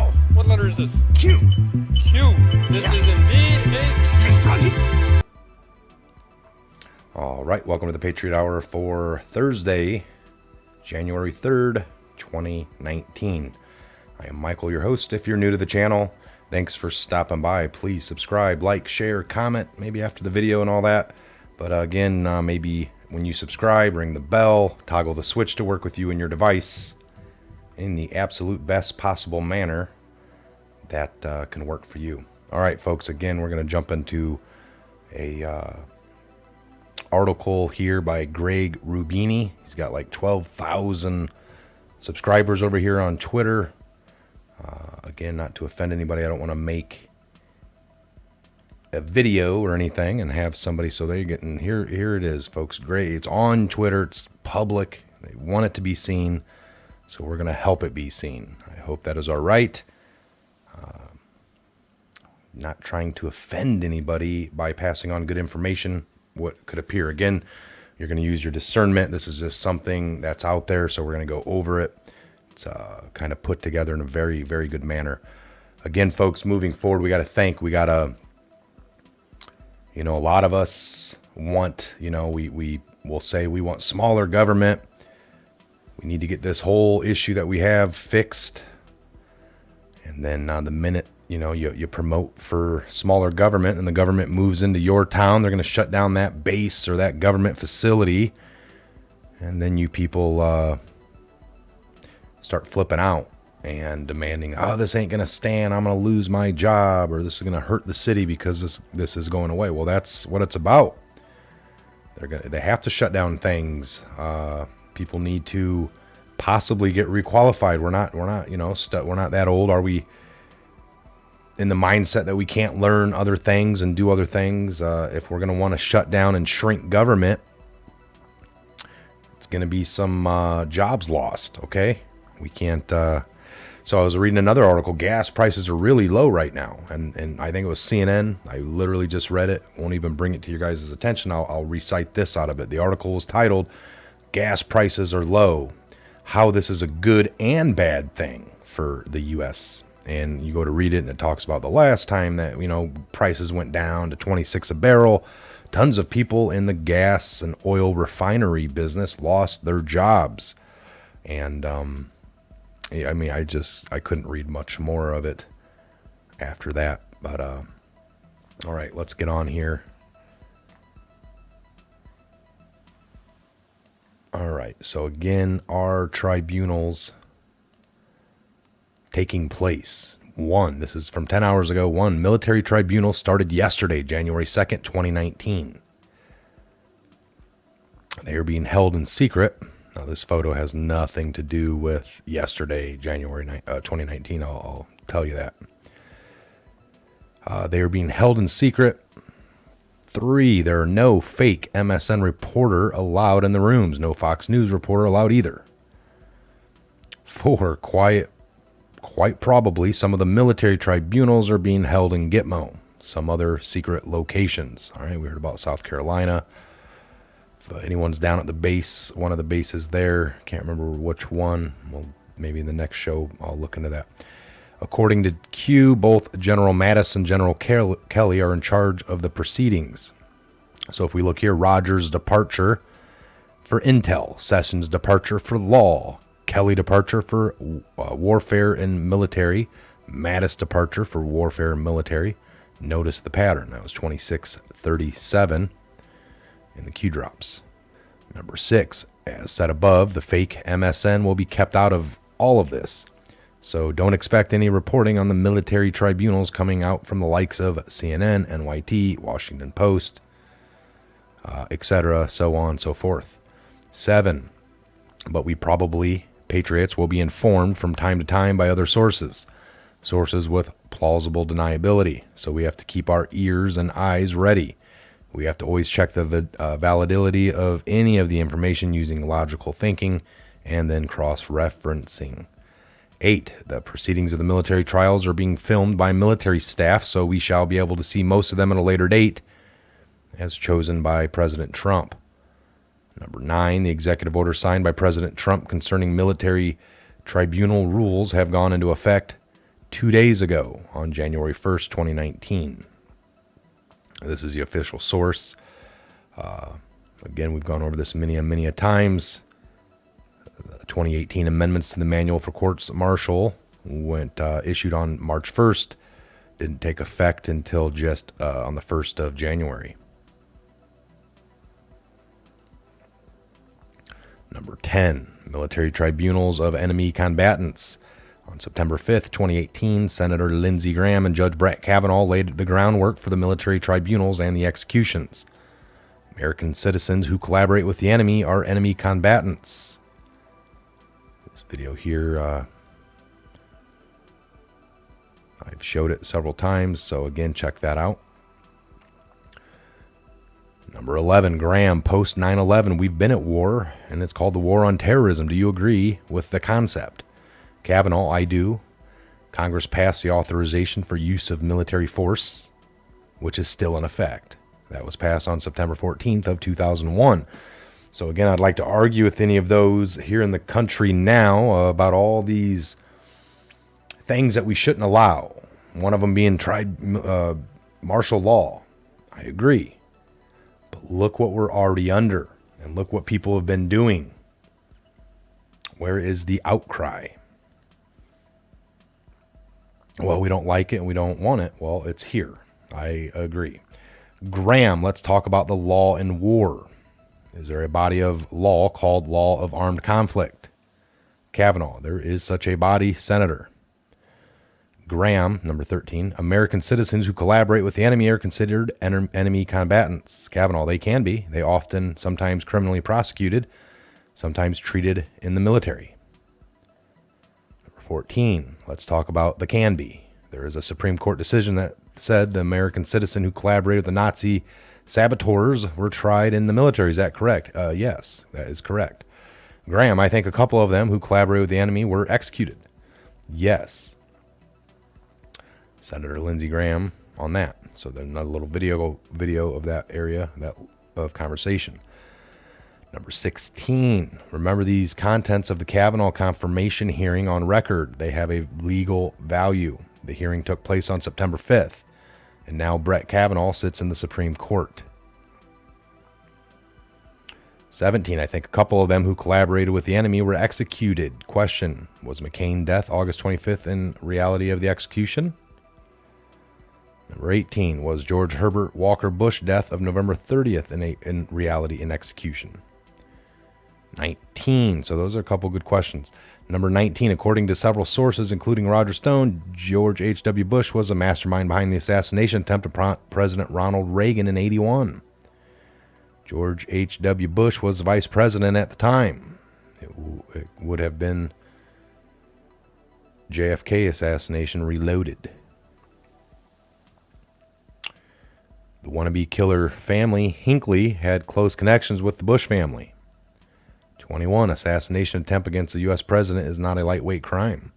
Wow! What letter is this? Q. Q. This is indeed a Q. All right, welcome to the Patriot Hour for Thursday, January 3rd, 2019. I am Michael, your host. If you're new to the channel, thanks for stopping by. Please subscribe, like, share, comment, maybe after the video and all that. But again, maybe when you subscribe, ring the bell, toggle the switch to work with you and your device in the absolute best possible manner that can work for you. All right, folks, again, we're going to jump into a article here by Greg Rubini. He's got like 12,000 subscribers over here on Twitter. Again, not to offend anybody, I don't want to make a video or anything and have somebody, so they're getting here it is, folks. Great, it's on Twitter, it's public, they want it to be seen, so we're going to help it be seen. I hope that is all right. Not trying to offend anybody by passing on good information, what could appear. Again, you're going to use your discernment. This is just something that's out there, so we're going to go over it. It's kind of put together in a very, very good manner. Again, folks, moving forward, we got to, a lot of us want, we will say we want smaller government. We need to get this whole issue that we have fixed. And then the minute, you promote for smaller government and the government moves into your town, they're going to shut down that base or that government facility. And then you people start flipping out and demanding, oh, this ain't going to stand. I'm going to lose my job, or this is going to hurt the city because this is going away. Well, that's what it's about. They have to shut down things. People need to possibly get requalified. We're not, we're not that old. Are we in the mindset that we can't learn other things and do other things? If we're going to want to shut down and shrink government, it's going to be some jobs lost. Okay. We can't, so I was reading another article. Gas prices are really low right now. And I think it was CNN. I literally just read it. Won't even bring it to your guys' attention. I'll recite this out of it. The article was titled, "Gas Prices Are Low. How This is a Good and Bad Thing for the U.S." And you go to read it and it talks about the last time that, prices went down to 26 a barrel. Tons of people in the gas and oil refinery business lost their jobs. And, I couldn't read much more of it after that. But, all right, let's get on here. All right, so again, our tribunals taking place. This is from 10 hours ago. Military tribunal started yesterday, January 2nd, 2019. They are being held in secret. Now, this photo has nothing to do with yesterday, January 2019. I'll tell you that. They are being held in secret. 3, there are no fake MSN reporter allowed in the rooms. No Fox News reporter allowed either. 4, quite probably some of the military tribunals are being held in Gitmo, some other secret locations. All right, we heard about South Carolina. If anyone's down at the base, one of the bases there, can't remember which one. Well, maybe in the next show, I'll look into that. According to Q, both General Mattis and General Kelly are in charge of the proceedings. So if we look here, Rogers' departure for intel, Sessions' departure for law, Kelly departure for warfare and military, Mattis departure for warfare and military. Notice the pattern. That was 2637 in the Q drops. Number 6, as said above, the fake MSN will be kept out of all of this. So don't expect any reporting on the military tribunals coming out from the likes of CNN, NYT, Washington Post, etc., so on and so forth. 7, but Patriots will be informed from time to time by other sources with plausible deniability. So we have to keep our ears and eyes ready. We have to always check the validity of any of the information using logical thinking and then cross-referencing. 8, the proceedings of the military trials are being filmed by military staff, so we shall be able to see most of them at a later date, as chosen by President Trump. Number 9, the executive order signed by President Trump concerning military tribunal rules have gone into effect 2 days ago on January 1st, 2019. This is the official source. Again, we've gone over this many a times. 2018 amendments to the Manual for Courts Martial went issued on March 1st. Didn't take effect until just on the 1st of January. Number 10, military tribunals of enemy combatants. On September 5th, 2018, Senator Lindsey Graham and Judge Brett Kavanaugh laid the groundwork for the military tribunals and the executions. American citizens who collaborate with the enemy are enemy combatants. This video here, I've showed it several times, so again, check that out. Number 11, Graham, post 9/11, we've been at war, and it's called the War on Terrorism. Do you agree with the concept? Kavanaugh, I do. Congress passed the authorization for use of military force, which is still in effect. That was passed on September 14th of 2001. So again, I'd like to argue with any of those here in the country now about all these things that we shouldn't allow. One of them being martial law. I agree. But look what we're already under, and look what people have been doing. Where is the outcry? Well, we don't like it and we don't want it. Well, it's here. I agree. Graham, let's talk about the law in war. Is there a body of law called law of armed conflict? Kavanaugh, there is such a body, Senator. Graham, number 13, American citizens who collaborate with the enemy are considered enemy combatants. Kavanaugh, they can be. They often, sometimes criminally prosecuted, sometimes treated in the military. 14, let's talk about the can be. There is a Supreme Court decision that said the American citizen who collaborated with the Nazi saboteurs were tried in the military. Is that correct? Yes, that is correct. Graham, I think a couple of them who collaborated with the enemy were executed. Yes. Senator Lindsey Graham on that. So there's another little video of that area of conversation. Number 16, remember these contents of the Kavanaugh confirmation hearing on record. They have a legal value. The hearing took place on September 5th, and now Brett Kavanaugh sits in the Supreme Court. 17, I think a couple of them who collaborated with the enemy were executed. Question, was McCain death August 25th in reality of the execution? Number 18, was George Herbert Walker Bush death of November 30th in reality in execution? 19. So those are a couple good questions. Number 19, according to several sources, including Roger Stone, George H.W. Bush was a mastermind behind the assassination attempt of President Ronald Reagan in 81. George H.W. Bush was the vice president at the time. It would have been JFK assassination reloaded. The wannabe killer family, Hinckley, had close connections with the Bush family. 21, assassination attempt against the U.S. president is not a lightweight crime.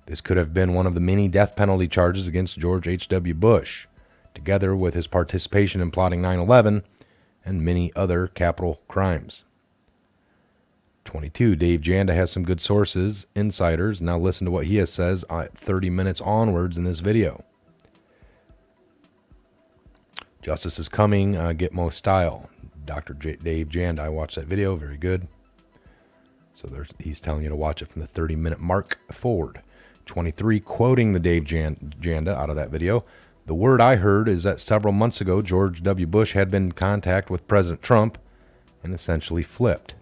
This could have been one of the many death penalty charges against George H.W. Bush, together with his participation in plotting 9/11 and many other capital crimes. 22, Dave Janda has some good sources, insiders. Now listen to what he says at 30 minutes onwards in this video. Justice is coming, Gitmo style. Dr. Dave Janda, I watched that video, very good. So he's telling you to watch it from the 30-minute mark forward. 23, quoting the Dave Janda out of that video. The word I heard is that several months ago, George W. Bush had been in contact with President Trump and essentially flipped.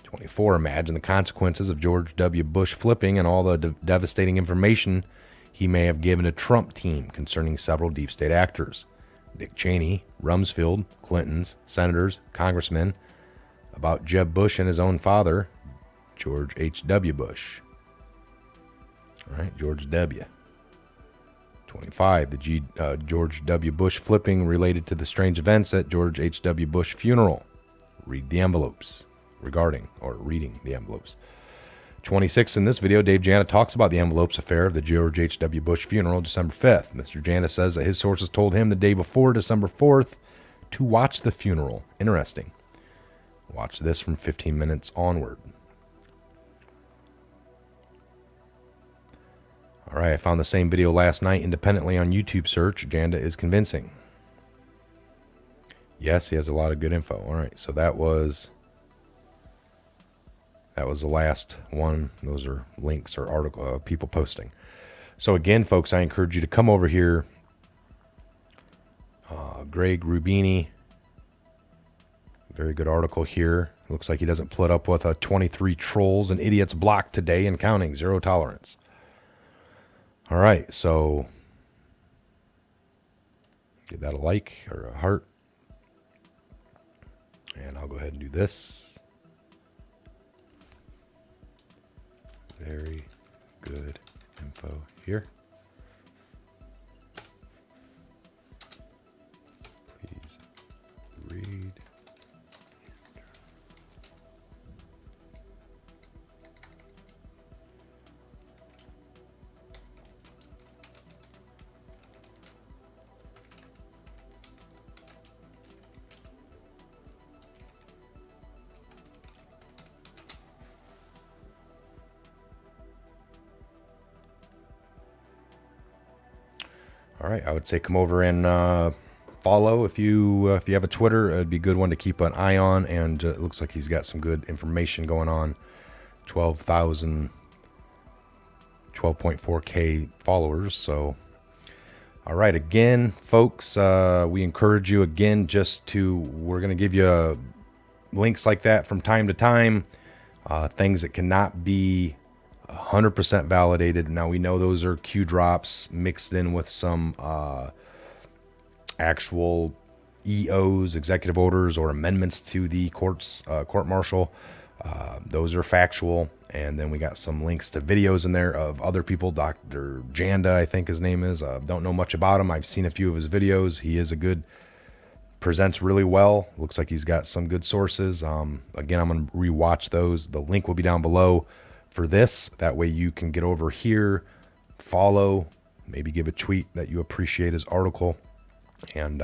24, imagine the consequences of George W. Bush flipping and all the devastating information he may have given a Trump team concerning several deep state actors. Dick Cheney, Rumsfeld, Clintons, senators, congressmen, about Jeb Bush and his own father, George H.W. Bush. All right, George W. 25, the George W. Bush flipping related to the strange events at George H.W. Bush funeral. Read the envelopes reading the envelopes. 26, in this video, Dave Janda talks about the envelopes affair of the George H.W. Bush funeral, December 5th. Mr. Janda says that his sources told him the day before, December 4th, to watch the funeral. Interesting. Watch this from 15 minutes onward. All right, I found the same video last night independently on YouTube search. Janda is convincing. Yes, he has a lot of good info. All right, so that was the last one. Those are links or article people posting. So again, folks, I encourage you to come over here. Greg Rubini, very good article here. Looks like he doesn't put up with 23 trolls and idiots blocked today and counting. Zero tolerance. All right, so give that a like or a heart. And I'll go ahead and do this. Very good info here. Please read. All right, I would say come over and follow if you have a Twitter. It'd be a good one to keep an eye on, and it looks like he's got some good information going on. 12.4K followers. So, all right, again, folks, we encourage you again we're going to give you links like that from time to time. Things that cannot be 100% validated. Now we know those are Q drops mixed in with some actual EOs, executive orders, or amendments to the court martial. Those are factual. And then we got some links to videos in there of other people. Dr. Janda, I think his name is. Don't know much about him. I've seen a few of his videos. He is presents really well. Looks like he's got some good sources. Again, I'm going to rewatch those. The link will be down below for this. That way you can get over here, follow, maybe give a tweet that you appreciate his article, and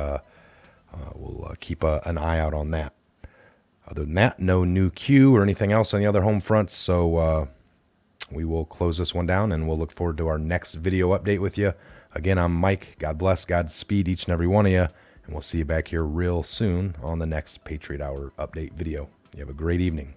we'll keep an eye out on that. Other than that, no new Q or anything else on the other home fronts, so we will close this one down, and we'll look forward to our next video update with you. Again, I'm Mike. God bless, Godspeed each and every one of you, and we'll see you back here real soon on the next Patriot Hour update video. You have a great evening.